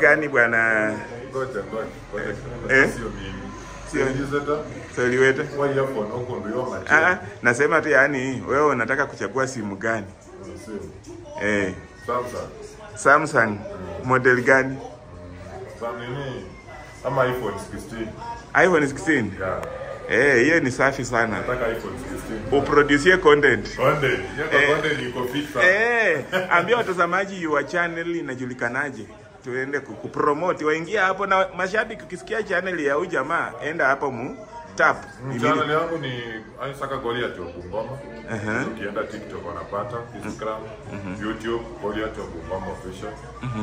Gani bwana? Ngoja. Sio mimi. Sio Niliweta. Sio liweta. Kwa hiyo hapo huko ndio macho. Nasema tu yani wewe unataka kuchagua simu gani? Samsung. Model gani? Samsung ama iPhone 16. iPhone 16? Yeah. Hiyo ni safi sana. Nataka iPhone 16. Uproduce content. Content iko fit sana. Ambia watazamaji wa channel inajulikanaje? Tuende kupromote, waingia hapo na mashabiki ukisikia channel ya huyu jamaa enda hapo tap. Channel yangu ni Isaka Goliath wa Bungoma. Ukienda TikTok unapata, Instagram, YouTube Goliath wa Bungoma official.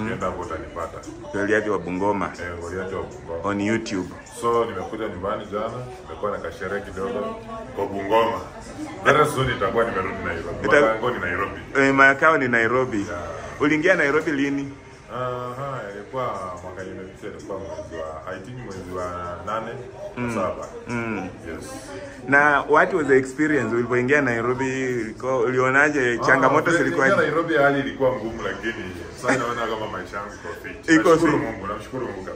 Ukienda hapo utanipata. Goliath wa Bungoma. Goliath wa Bungoma. On YouTube. So nimekuja nyumbani jana, nimekuwa na kasherehe kidogo kwa Bungoma. Very soon nitakuwa nimerudi Nairobi. Makao ni Nairobi. Makao ni Nairobi. Yeah. Uliingia Nairobi lini? Ilikuwa mwaka iliyopita, ilikuwa mwezi wa 8/7. Yes. Na what was the experience ulipoingia Nairobi? Ulionaje changamoto zilikuwa? Nairobi hali ilikuwa ngumu, lakini sasa naona kama maisha yangu iko fit. Namshukuru Mungu.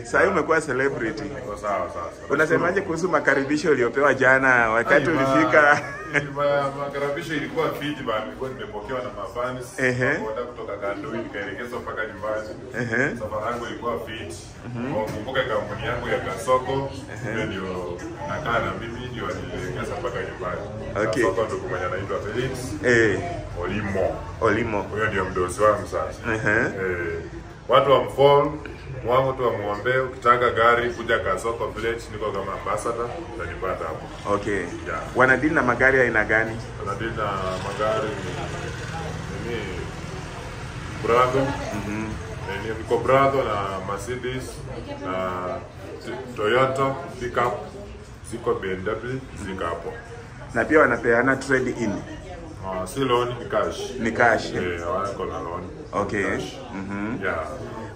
Sasa umekuwa celebrity. Sawa. Unasemaje kuhusu makaribisho uliopewa jana wakati ulifika? Makaribisho ilikuwa fit bana, nilikuwa nimepokewa na mafans kutoka Kandui nikaelekezwa mpaka nyumbani. Safari yangu ilikuwa fit. Kumbuka kampuni yangu ya Kasoko ndio nakaa na mimi ndio wanielekeza mpaka nyumbani. Okay. Kasoko ndio kumanya anaitwa Felix. Olimo. Huyo ndio mdosi wangu sasa. Watu wa mfall wangu tu wamuombe, ukitaka gari kuja Kasoko Village, niko kama ambassador utanipata hapo. Okay. Yeah. Wanadili na magari aina gani? Wanadili na magari Prado. Niko Prado na Mercedes na Toyota pickup, ziko BMW ziko hapo. Na pia wanapeana trade in. Si loan, ni cash. Ni cash. Wako na loan. Okay. Yeah.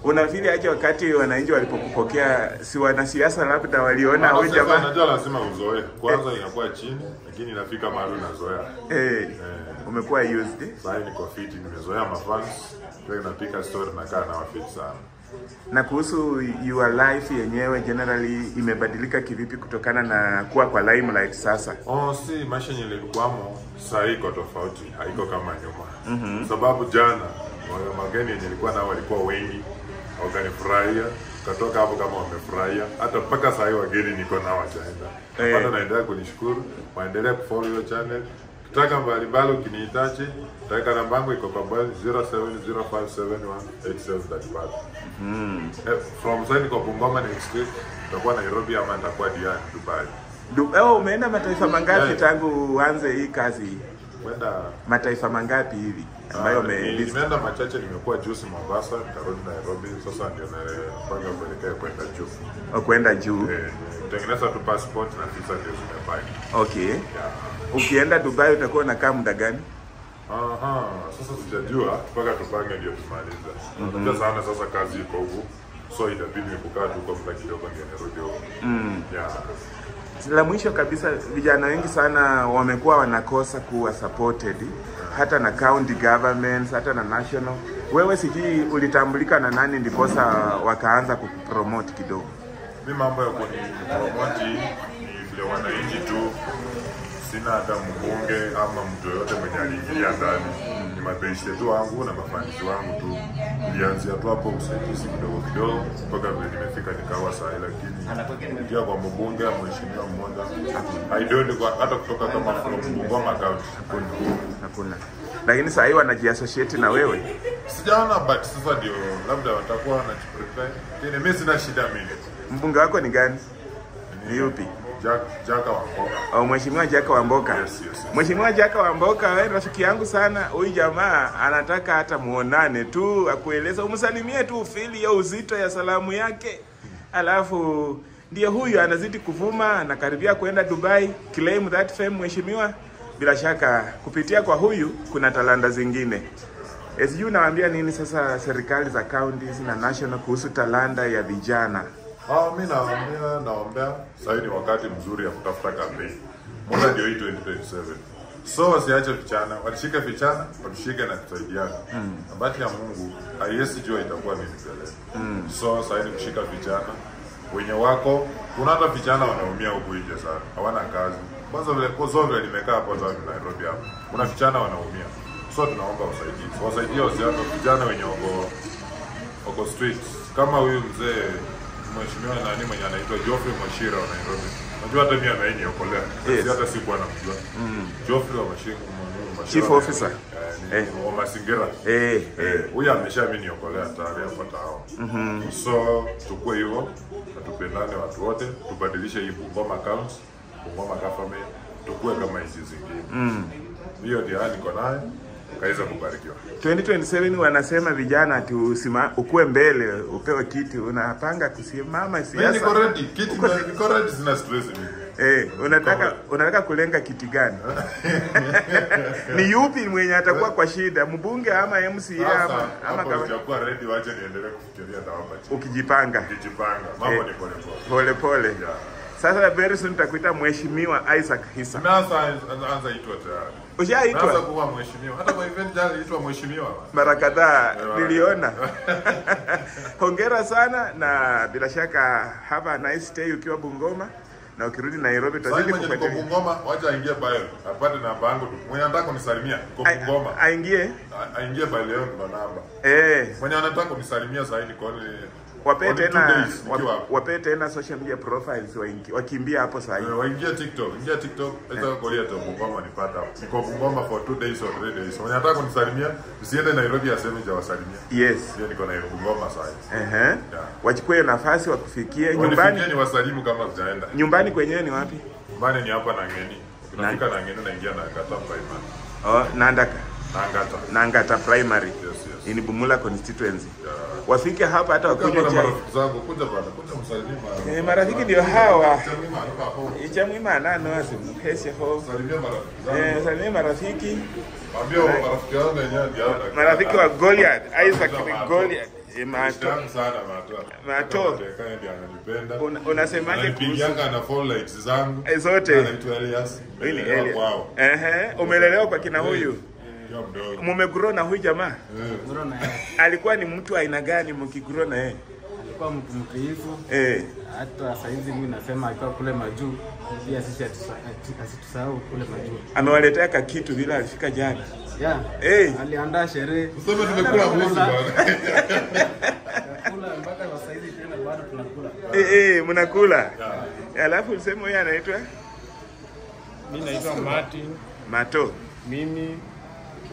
Unafili aje wakati wananchi walipokupokea, si wanasiasa labda waliona huyu jamaa? Unajua lazima uzoe. Kwanza inakuwa chini, lakini inafika mahali unazoea. Umekuwa used. Sasa niko fit, nimezoea mafans. Ndio napika story na kaa na wafit sana. Na kuhusu your life yenyewe generally imebadilika kivipi kutokana na kuwa kwa limelight sasa? Si maisha yenyewe ilikuwamo sasa iko tofauti, haiko kama nyuma. Sababu jana wale mageni yenyewe ilikuwa nao walikuwa wengi, wakanifurahia, katoka hapo kama wamefurahia. Hata mpaka sasa hiyo wageni niko nao wachaenda. Bado naendelea kunishukuru, waendelee kufollow hiyo channel. Kitaka mbalimbali ukinihitaji, taka namba yangu iko kwa 0705718735. From Zaini kwa Bungoma next week, tutakuwa Nairobi ama nitakuwa Diani, Dubai. Umeenda mataifa mangapi tangu uanze hii kazi? Kwenda mataifa mangapi hivi ambayo nimeenda machache, nimekuwa juzi Mombasa, nitarudi Nairobi, sasa ndio napanga kuelekea kwenda juu. Kwenda juu. Tengeneza tu passport na visa ndio zimebaki. Okay. Yeah. Ukienda Dubai utakuwa unakaa muda gani? Sasa sijajua, mpaka tupange ndio tumaliza. Unajua sana sasa kazi iko huko. So itabidi kukaa tu kwa muda kidogo ndio nirudi huko. Yeah. La mwisho kabisa, vijana wengi sana wamekuwa wanakosa kuwa supported hata na county governments, hata na national. Wewe sijui ulitambulika na nani ndiposa wakaanza kupromote kidogo? Mimi mambo ya kupromote ni vile wananchi tu, sina hata mbunge ama mtu yote mwenye aliingia ndani. Ni mabeshte tu wangu na mafanisi wangu tu. Nilianzia tu hapo usaidizi kidogo mpaka vile nimefika nikawa sahi, lakini ndio kwa mbunge mheshimiwa mmoja haidoni kwa hata kutoka kama from Bungoma County hakuna. Lakini sasa hivi wanajiassociate na wewe. Sijaona, but sasa ndio labda watakuwa wanajiprepare. Lakini mimi sina shida mingi. Mbunge wako ni gani? Ni yupi? Jaka Wamboka. Mheshimiwa Jaka Wamboka. Yes. Mheshimiwa Jaka Wamboka, wewe rafiki yangu sana. Huyu jamaa anataka hata muonane tu, akueleza, umsalimie tu, ufili ya uzito ya salamu yake. Alafu ndio huyu anazidi kuvuma, anakaribia kwenda Dubai, claim that fame mheshimiwa. Bila shaka kupitia kwa huyu kuna talanta zingine. SU nawaambia nini sasa serikali za counties na national kuhusu talanta ya vijana? Mimi naombea sasa ni wakati mzuri ya kutafuta campaign. Mwaka ndio 2027. So wasiache vijana, washike vijana, watushike na kusaidiana. Na bahati ya Mungu, haiwezi jua itakuwa nini mbele. So sasa ni kushika vijana wenye wako, kuna hata vijana wanaumia huku nje sana. Hawana kazi. Kwanza vile kozongo limekaa hapo za Nairobi hapo. Kuna vijana wanaumia. So tunaomba wasaidie vijana wenye wako streets. Kama huyu mzee mheshimiwa nani mwenye anaitwa Geoffrey Mashira wa Nairobi. Unajua hata mimi anayeniokolea. Yes. Hata sikuwa namjua. Geoffrey wa Mashira, Chief Officer wa mazingira. Huyu ameshaminiokolea tayari hapa hao. So tukue hivyo, tupendane watu wote, tubadilishe hii Bungoma County, Bungoma government, tukue kama hizi zingine. Hiyo ndio hali niko nayo. Kaiza kubarikiwa. 2027 wanasema vijana ati ukue mbele, upewe kiti, unapanga kusimama siasa. Mimi niko ready, kiti niko ready, sina stress mimi. Unataka kulenga kiti gani? Ni yupi mwenye atakuwa kwa shida, mbunge ama MCA ama kama utakuwa ready, wacha niendelee kufikiria dawa. Ukijipanga. Mambo ni pole pole. Sasa very soon tutakuita mheshimiwa Isaac Hisa. Sasa anza itwa tayari. Ushaitwa? Sasa kuwa mheshimiwa. Hata kwa event jana itwa mheshimiwa. Mara kadhaa niliona. Hongera sana na bila shaka have a nice stay ukiwa Bungoma na ukirudi Nairobi tutazidi kufuatilia. Sasa Bungoma wacha aingie bio. Apate namba yangu tu. Mwenye anataka kunisalimia kwa Bungoma. Aingie bio leo ndo namba. Mwenye anataka kunisalimia sasa hivi kwa wape tena social media profiles wakimbia hapo sasa hivi. Waingia TikTok, hata Korea tu Bungoma nipata. Niko Bungoma for 2 days or 3 days. When nataka kunisalimia, usiende Nairobi aseme jawasalimia. Yes. Ndio niko na Bungoma sasa. Wachukue nafasi wakufikie nyumbani. Ni wasalimu kama hujaenda. Nyumbani kwenyewe ni wapi? Nyumbani ni hapa Nangeni. Unafika Nangeni naingia na Ngata Primary. Nangata Primary. Yes. Ni Bumula constituency. Wafike hapa hata wakunywe chai. Kuja msalimie. Marafiki ndio hawa. Ichamwima nano asimpese ho. Salimia marafiki. Ambia marafiki wangu wenyewe ndio. Marafiki wa Goliath, Isaac Goliath. Mato. Unasemaje kuhusu? Na follow likes zangu. Zote. Anaitwa Elias. Wow. Umelelewa kwa kina huyu? Mumegrow na huyu jamaa? Alikuwa ni mtu aina gani mkigrow na yeye? Alikuwa mtu mtiifu. Hata saizi mimi nasema alikuwa kule majuu, pia sisi asitusahau kule majuu. Amewaletea kitu bila alifika jana. Aliandaa sherehe. Useme tumekula mbuzi bwana. Kula mpaka saizi tena bado tunakula. Mnakula. Alafu useme yeye anaitwa? Mimi naitwa Martin. Mato. Mimi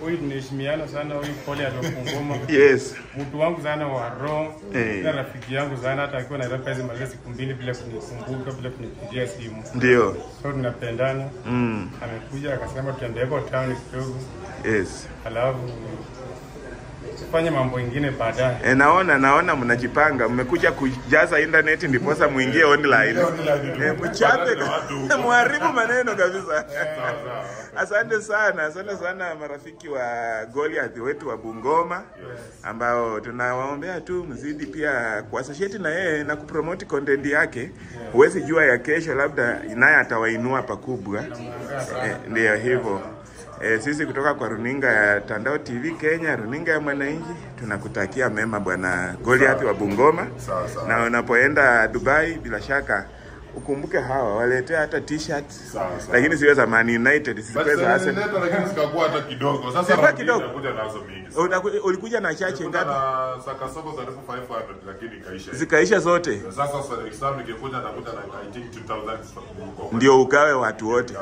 huyu tunaheshimiana sana, huyu pole atokungoma. Yes. Mtu wangu sana wa roho, na rafiki yangu sana, hata akiwa Nairobi hizo maliza siku 2 bila kunikumbuka, bila kunipigia simu. Ndio. So tunapendana. Amekuja akasema tuende hapo town kidogo. Yes. Alafu fanya mambo mengine baadaye. Naona mnajipanga, mmekuja kujaza internet ndiposa muingie online. Mchape muharibu maneno kabisa. Asante sana marafiki wa Goliath wetu wa Bungoma ambao tunawaombea tu mzidi pia kuassociate na yeye na kupromote content yake. Huwezi jua ya kesho labda naye atawainua pakubwa. Ndio hivyo. Sisi kutoka kwa runinga ya Tandao TV Kenya, runinga ya Mwananchi, tunakutakia mema bwana Goliath wa Bungoma. Na unapoenda Dubai bila shaka ukumbuke hawa waletea hata t-shirt. Lakini siwe za Man United, siwe za Arsenal. Lakini sikakuwa hata kidogo. Sasa nakuja nazo mingi. Ulikuja na chache ngapi? Na Sakasoko za 500 lakini ikaisha. Zikaisha zote. Sasa exam nikikuja nakuja na I think 2000 huko. Ndio ukawe watu wote.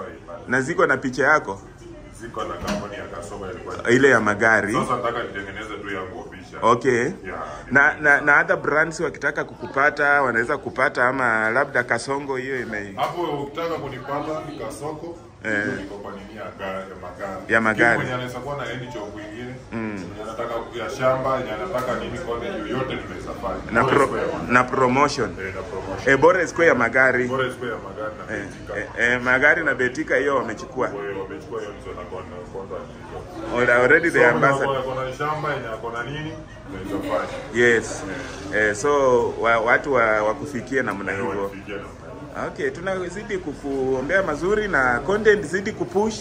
Na ziko na picha yako. Ziko na kampuni ya Kasoma ilikuwa ile ya magari. Sasa nataka nitengeneze tu yangu official. Okay. Na other brands wakitaka kukupata wanaweza kupata ama labda Kasongo hiyo hapo ukitaka kunipata ni Kasoko. Niko kwa nini ya magari. Mwenye anaweza kuwa na any job nyingine. Anataka ya shamba, anataka nini kwa yoyote tunaweza fanya. Na promotion. Bora square ya magari. Bora square ya magari na Betika. Magari na Betika hiyo wamechukua. Wamechukua hiyo ndio na already the ambassador. Kuna shamba yenye kuna nini? Yes. So watu wakufikie namna hivyo. Okay, tunazidi kukuombea mazuri na content zidi kupush.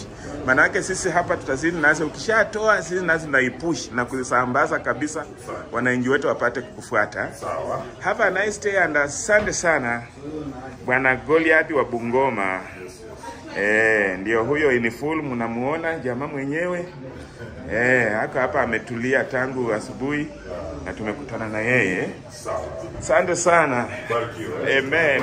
Manake sisi hapa tutazidi nazo, ukishatoa sisi nazo tunaipush na kusambaza kabisa, wananchi wetu wapate kukufuata. Sawa. Have a nice day and asante sana Bwana Goliath wa Bungoma. Ndio huyo in full mnamuona jamaa mwenyewe. Hapa ametulia tangu asubuhi na tumekutana na yeye. Sawa. Asante sana. Barikiwe. Amen.